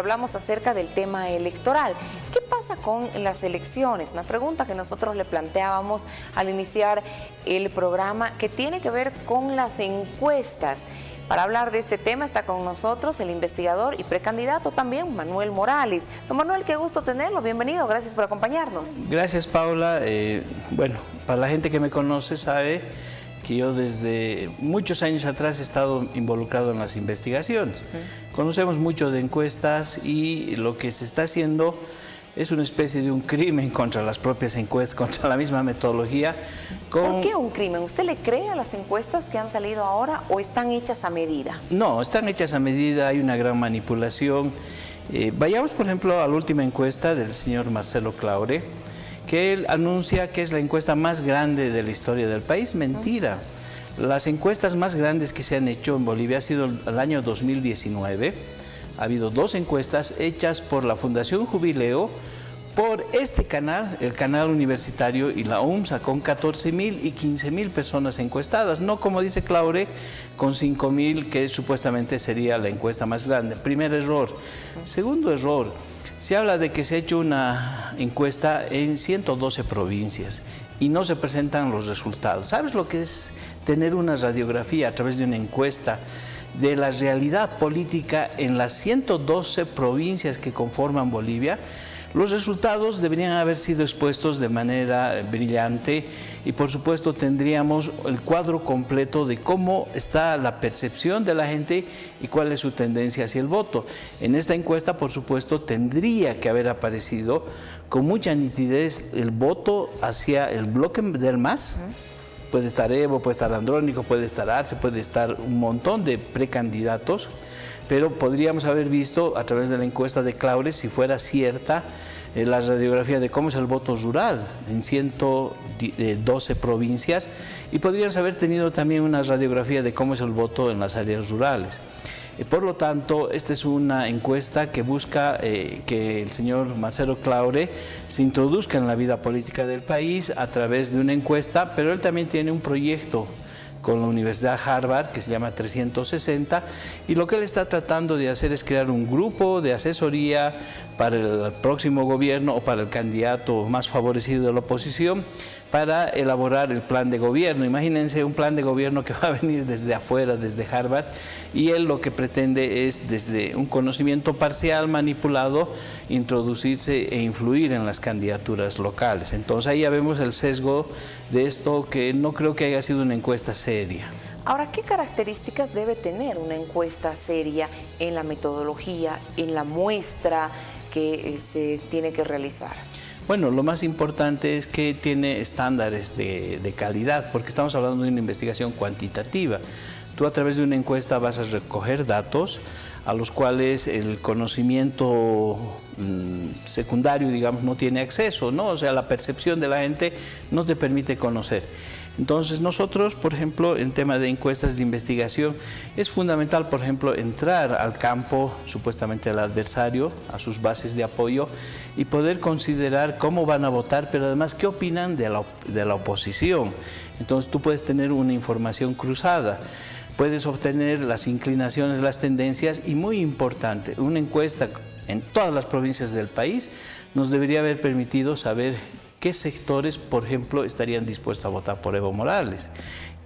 Hablamos acerca del tema electoral. ¿Qué pasa con las elecciones? Una pregunta que nosotros le planteábamos al iniciar el programa que tiene que ver con las encuestas. Para hablar de este tema está con nosotros el investigador y precandidato también, Manuel Morales. Don Manuel, qué gusto tenerlo. Bienvenido. Gracias por acompañarnos. Gracias, Paula. Bueno, para la gente que me conoce sabe que yo desde muchos años atrás he estado involucrado en las investigaciones. Conocemos mucho de encuestas y lo que se está haciendo es una especie de un crimen contra las propias encuestas, contra la misma metodología. ¿Por qué un crimen? ¿Usted le cree a las encuestas que han salido ahora o están hechas a medida? No, están hechas a medida, hay una gran manipulación. Vayamos, por ejemplo, a la última encuesta del señor Marcelo Claure, que él anuncia que es la encuesta más grande de la historia del país. Mentira. Las encuestas más grandes que se han hecho en Bolivia ha sido el año 2019. Ha habido dos encuestas hechas por la Fundación Jubileo, por este canal, el canal universitario y la UMSA, con 14.000 y 15.000 personas encuestadas, no como dice Claure, con 5.000, que supuestamente sería la encuesta más grande. Primer error. Segundo error. Se habla de que se ha hecho una encuesta en 112 provincias y no se presentan los resultados. ¿Sabes lo que es tener una radiografía a través de una encuesta de la realidad política en las 112 provincias que conforman Bolivia? Los resultados deberían haber sido expuestos de manera brillante y por supuesto tendríamos el cuadro completo de cómo está la percepción de la gente y cuál es su tendencia hacia el voto. En esta encuesta, por supuesto, tendría que haber aparecido con mucha nitidez el voto hacia el bloque del MAS. Puede estar Evo, puede estar Andrónico, puede estar Arce, puede estar un montón de precandidatos, pero podríamos haber visto a través de la encuesta de Claure, si fuera cierta, la radiografía de cómo es el voto rural en 112 provincias y podríamos haber tenido también una radiografía de cómo es el voto en las áreas rurales. Por lo tanto, esta es una encuesta que busca que el señor Marcelo Claure se introduzca en la vida política del país a través de una encuesta, pero él también tiene un proyecto con la Universidad Harvard que se llama 360 y lo que él está tratando de hacer es crear un grupo de asesoría para el próximo gobierno o para el candidato más favorecido de la oposición para elaborar el plan de gobierno. Imagínense un plan de gobierno que va a venir desde afuera, desde Harvard, y él lo que pretende es, desde un conocimiento parcial manipulado, introducirse e influir en las candidaturas locales. Entonces ahí ya vemos el sesgo de esto, que no creo que haya sido una encuesta seria. Ahora, ¿qué características debe tener una encuesta seria en la metodología, en la muestra que se tiene que realizar? Bueno, lo más importante es que tiene estándares de calidad, porque estamos hablando de una investigación cuantitativa. Tú a través de una encuesta vas a recoger datos a los cuales el conocimiento secundario, digamos, no tiene acceso, ¿no? O sea, la percepción de la gente no te permite conocer. Entonces nosotros, por ejemplo, en tema de encuestas de investigación, es fundamental, por ejemplo, entrar al campo, supuestamente al adversario, a sus bases de apoyo y poder considerar cómo van a votar, pero además qué opinan de la oposición. Entonces tú puedes tener una información cruzada. Puedes obtener las inclinaciones, las tendencias y, muy importante, una encuesta en todas las provincias del país nos debería haber permitido saber qué sectores, por ejemplo, estarían dispuestos a votar por Evo Morales,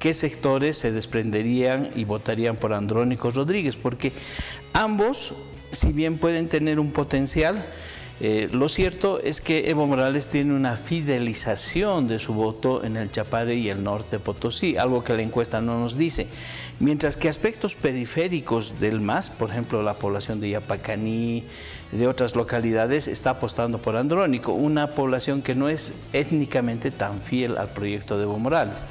qué sectores se desprenderían y votarían por Andrónico Rodríguez, porque ambos, si bien pueden tener un potencial, lo cierto es que Evo Morales tiene una fidelización de su voto en el Chapare y el norte de Potosí, algo que la encuesta no nos dice. Mientras que aspectos periféricos del MAS, por ejemplo la población de Yapacaní, de otras localidades, está apostando por Andrónico, una población que no es étnicamente tan fiel al proyecto de Evo Morales.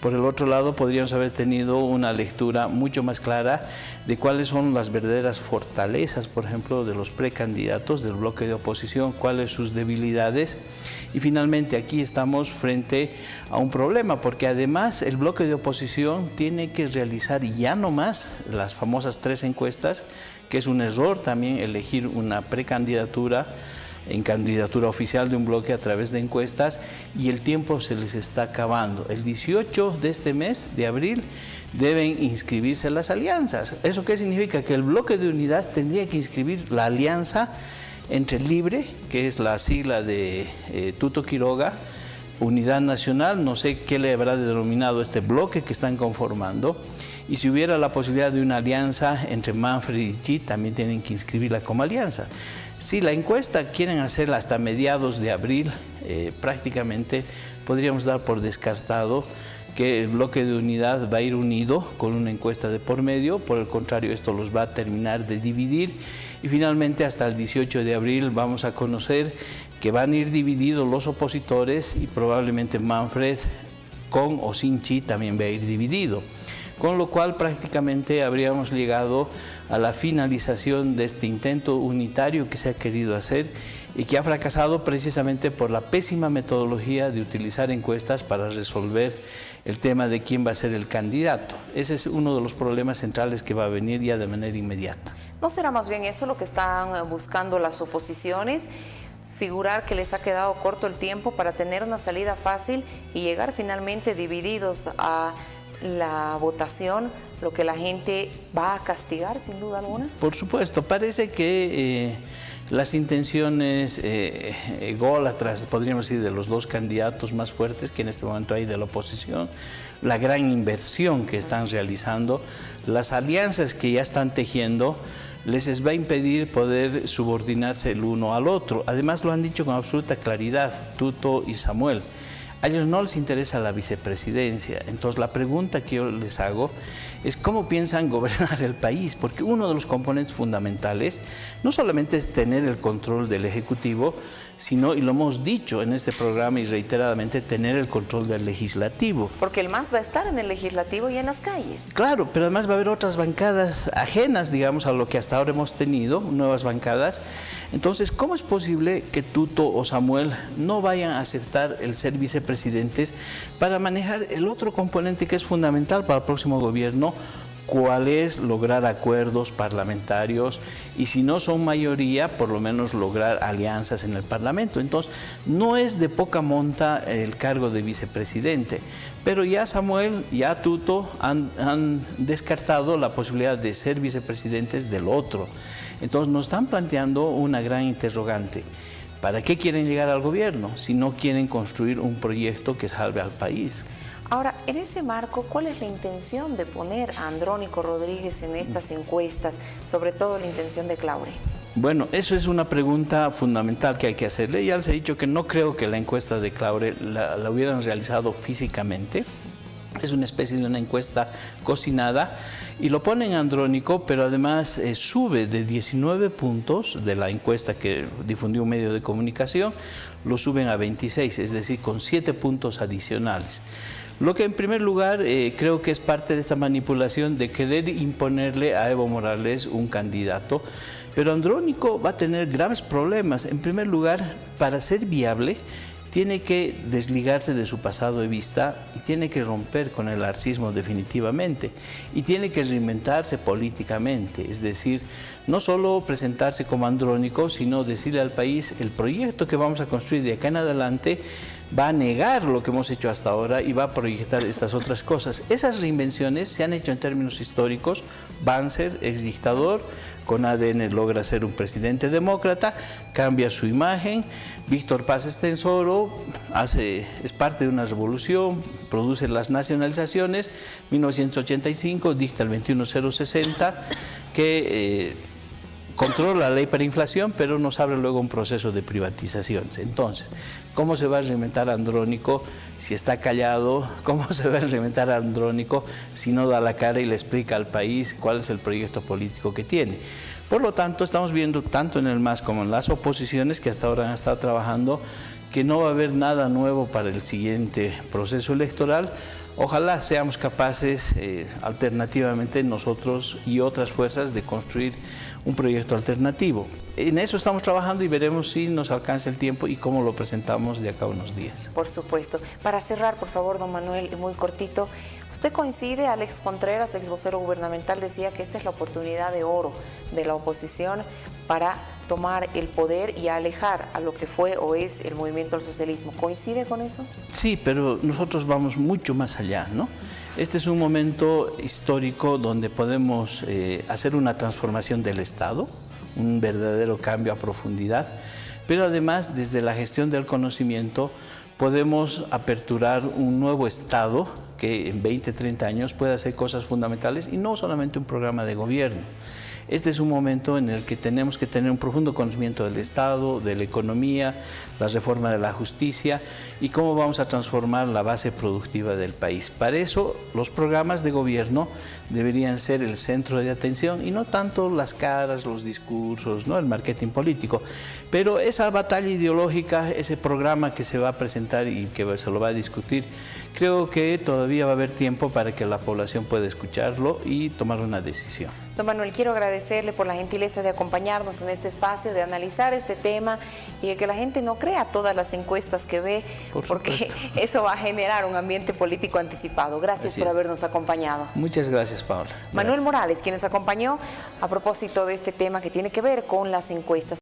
Por el otro lado, podríamos haber tenido una lectura mucho más clara de cuáles son las verdaderas fortalezas, por ejemplo, de los precandidatos del bloque de oposición, cuáles sus debilidades. Y finalmente aquí estamos frente a un problema, porque además el bloque de oposición tiene que realizar ya no más las famosas 3 encuestas, que es un error también elegir una precandidatura en candidatura oficial de un bloque a través de encuestas y el tiempo se les está acabando. El 18 de este mes, de abril, deben inscribirse las alianzas. ¿Eso qué significa? Que el bloque de unidad tendría que inscribir la alianza entre Libre, que es la sigla de Tuto Quiroga, Unidad Nacional, no sé qué le habrá denominado este bloque que están conformando, y si hubiera la posibilidad de una alianza entre Manfred y Chi, también tienen que inscribirla como alianza. Si la encuesta quieren hacerla hasta mediados de abril, prácticamente podríamos dar por descartado que el bloque de unidad va a ir unido con una encuesta de por medio. Por el contrario, esto los va a terminar de dividir y finalmente hasta el 18 de abril vamos a conocer que van a ir divididos los opositores y probablemente Manfred con o sin Chi también va a ir dividido. Con lo cual prácticamente habríamos llegado a la finalización de este intento unitario que se ha querido hacer y que ha fracasado precisamente por la pésima metodología de utilizar encuestas para resolver el tema de quién va a ser el candidato. Ese es uno de los problemas centrales que va a venir ya de manera inmediata. ¿No será más bien eso lo que están buscando las oposiciones? Figurar que les ha quedado corto el tiempo para tener una salida fácil y llegar finalmente divididos a la votación, lo que la gente va a castigar sin duda alguna. Por supuesto, parece que las intenciones ególatras, podríamos decir, de los dos candidatos más fuertes que en este momento hay de la oposición, la gran inversión que están realizando, las alianzas que ya están tejiendo, les va a impedir poder subordinarse el uno al otro. Además lo han dicho con absoluta claridad Tuto y Samuel. A ellos no les interesa la vicepresidencia. Entonces la pregunta que yo les hago es cómo piensan gobernar el país, porque uno de los componentes fundamentales no solamente es tener el control del Ejecutivo, sino, y lo hemos dicho en este programa y reiteradamente, tener el control del Legislativo. Porque el MAS va a estar en el Legislativo y en las calles. Claro, pero además va a haber otras bancadas ajenas, digamos, a lo que hasta ahora hemos tenido, nuevas bancadas. Entonces, ¿cómo es posible que Tuto o Samuel no vayan a aceptar el ser vicepresidentes para manejar el otro componente que es fundamental para el próximo gobierno? ¿Cuál es? Lograr acuerdos parlamentarios y si no son mayoría, por lo menos lograr alianzas en el Parlamento. Entonces, no es de poca monta el cargo de vicepresidente, pero ya Samuel, ya Tuto han descartado la posibilidad de ser vicepresidentes del otro. Entonces, nos están planteando una gran interrogante. ¿Para qué quieren llegar al gobierno si no quieren construir un proyecto que salve al país? Ahora, en ese marco, ¿cuál es la intención de poner a Andrónico Rodríguez en estas encuestas, sobre todo la intención de Claure? Bueno, eso es una pregunta fundamental que hay que hacerle. Ya les he dicho que no creo que la encuesta de Claure la hubieran realizado físicamente. Es una especie de una encuesta cocinada y lo ponen Andrónico, pero además sube de 19 puntos de la encuesta que difundió un medio de comunicación, lo suben a 26, es decir, con 7 puntos adicionales. Lo que en primer lugar creo que es parte de esta manipulación de querer imponerle a Evo Morales un candidato, pero Andrónico va a tener graves problemas. En primer lugar, para ser viable, tiene que desligarse de su pasado de vista y tiene que romper con el arcismo definitivamente y tiene que reinventarse políticamente, es decir, no solo presentarse como Andrónico, sino decirle al país el proyecto que vamos a construir de acá en adelante va a negar lo que hemos hecho hasta ahora y va a proyectar estas otras cosas. Esas reinvenciones se han hecho en términos históricos. Banzer, exdictador, con ADN logra ser un presidente demócrata, cambia su imagen. Víctor Paz Estenssoro es parte de una revolución, produce las nacionalizaciones. 1985 dicta el 21060 que controla la ley para inflación, pero nos abre luego un proceso de privatizaciones. Entonces, ¿cómo se va a reinventar Andrónico si está callado? ¿Cómo se va a reinventar Andrónico si no da la cara y le explica al país cuál es el proyecto político que tiene? Por lo tanto, estamos viendo tanto en el MAS como en las oposiciones que hasta ahora han estado trabajando que no va a haber nada nuevo para el siguiente proceso electoral. Ojalá seamos capaces, alternativamente nosotros y otras fuerzas, de construir un proyecto alternativo. En eso estamos trabajando y veremos si nos alcanza el tiempo y cómo lo presentamos de acá a unos días. Por supuesto. Para cerrar, por favor, don Manuel, muy cortito, ¿usted coincide? Alex Contreras, ex vocero gubernamental, decía que esta es la oportunidad de oro de la oposición para tomar el poder y a alejar a lo que fue o es el movimiento al socialismo. ¿Coincide con eso? Sí, pero nosotros vamos mucho más allá, ¿no? Este es un momento histórico donde podemos hacer una transformación del Estado, un verdadero cambio a profundidad, pero además desde la gestión del conocimiento podemos aperturar un nuevo Estado que en 20, 30 años pueda hacer cosas fundamentales y no solamente un programa de gobierno. Este es un momento en el que tenemos que tener un profundo conocimiento del Estado, de la economía, la reforma de la justicia y cómo vamos a transformar la base productiva del país. Para eso, los programas de gobierno deberían ser el centro de atención y no tanto las caras, los discursos, ¿no? El marketing político. Pero esa batalla ideológica, ese programa que se va a presentar y que se lo va a discutir, creo que todavía va a haber tiempo para que la población pueda escucharlo y tomar una decisión. Don Manuel, quiero agradecerle por la gentileza de acompañarnos en este espacio, de analizar este tema y de que la gente no crea todas las encuestas que ve, porque eso va a generar un ambiente político anticipado. Gracias por habernos acompañado. Muchas gracias, Paola. Manuel Morales, quien nos acompañó a propósito de este tema que tiene que ver con las encuestas.